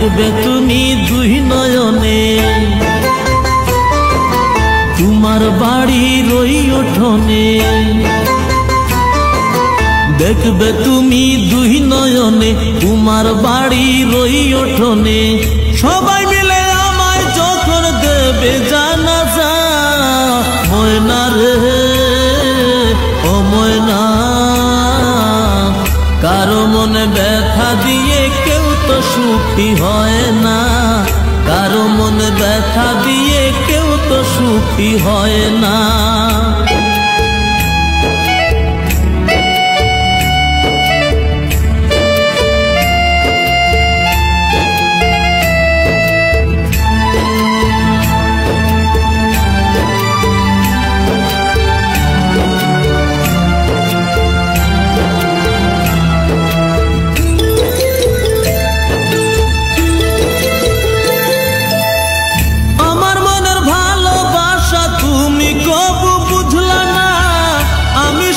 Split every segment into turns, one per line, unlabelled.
দেখবে তুমি দুই নয়নে, তোমার বাড়ির ওই উঠোনে। দেখবে তুমি দুই নয়নে, তোমার বাড়ির ওই উঠোনে। সবাই মিলে আমায় যখন দেবে জানাজা, ময়না রে ও ময়না, কারো মনে ব্যথা দিয়ে কেউ তো সুখী হয় না, কারো মনে ব্যথা দিয়ে কেউ তো সুখী হয় না।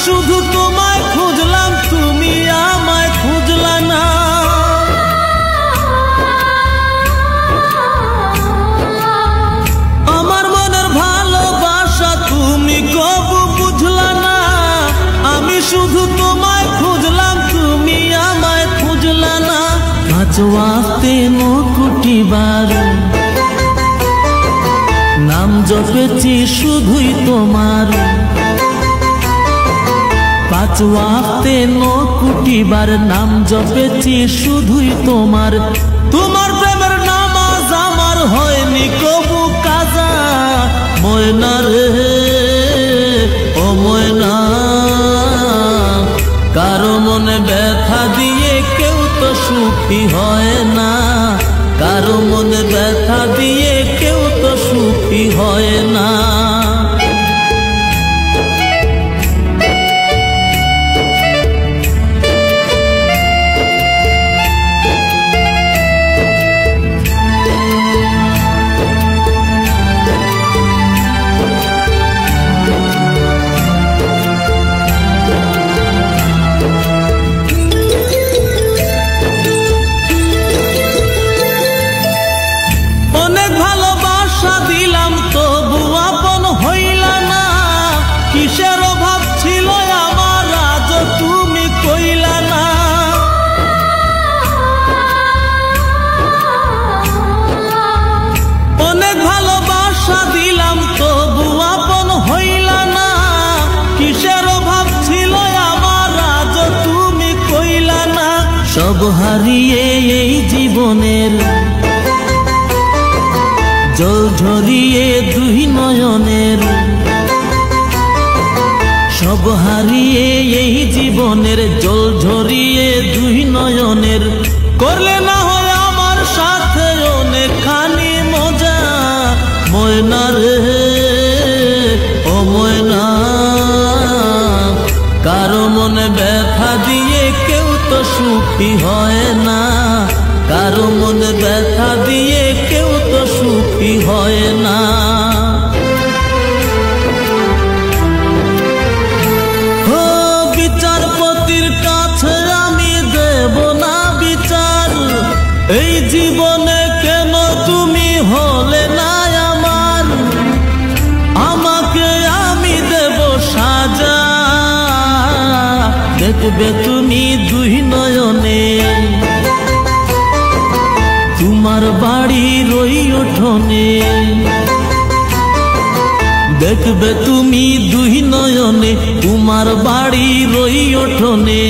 শুধু তোমায় খুঁজলাম, তুমি আমায় খুঁজলা না। আমার মনের ভালোবাসা তুমি কবু বুঝলা না। আমি শুধু তোমায় খুঁজলাম, তুমি আমায় খুঁজলা না। পাঁচ ওয়াক্তে কোটি বার নাম জপেছি শুধুই তোমার, পাঁচ ওয়াক্তে কোটি বার নাম জপেছি শুধুই তোমার। তোমার প্রেমের নামাজ আমার হয়নি কবু কাজা, ময়না রে ও ময়না, কারো মনে ব্যথা দিয়ে কেউ তো সুখী হয় না, কারো মনে ব্যথা দিয়ে কেউ তো সুখী হয় না। দিলাম তবু আপন হইলা না, কিসের অভাব ছিল আমার আজ তুমি কইলা না। অনেক ভালোবাসা দিলাম তবু আপন হইলা না, কিসের অভাব ছিল আমার আজ তুমি কইলা না। সব হারিয়ে এই জীবনের জল ঝরিয়ে দুই নয়নের, সব হারিয়ে এই জীবনের জল ঝরিয়ে দুই নয়নের। করলে না হয় আমার সাথে অনেকখানি মজা, ময়না রে ও ময়না, কারো মনে ব্যথা দিয়ে কেউ তো সুখী হয় না, কারো মনে ব্যথা দিয়ে কেউ তো সুখী হয় না। ও বিচারপতির কাছে আমি দেব না বিচার, এই জীবনে কেন তুমি হলে না আমার, আমাকে আমি দেব সাজা। দেখবে তুমি দুই নয়নে, তোমার বাড়ির ওই উঠোনে। দেখবে তুমি দুই নয়নে, তোমার বাড়ির ওই উঠোনে।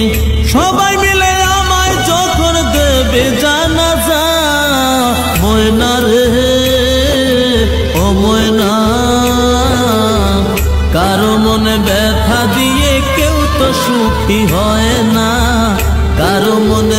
সবাই মিলে আমায় যখন দেবে জানাজা, ময়না রে ও ময়না, কারো মনে ব্যথা দিয়ে কেউ তো সুখী হয় না, কারো মনে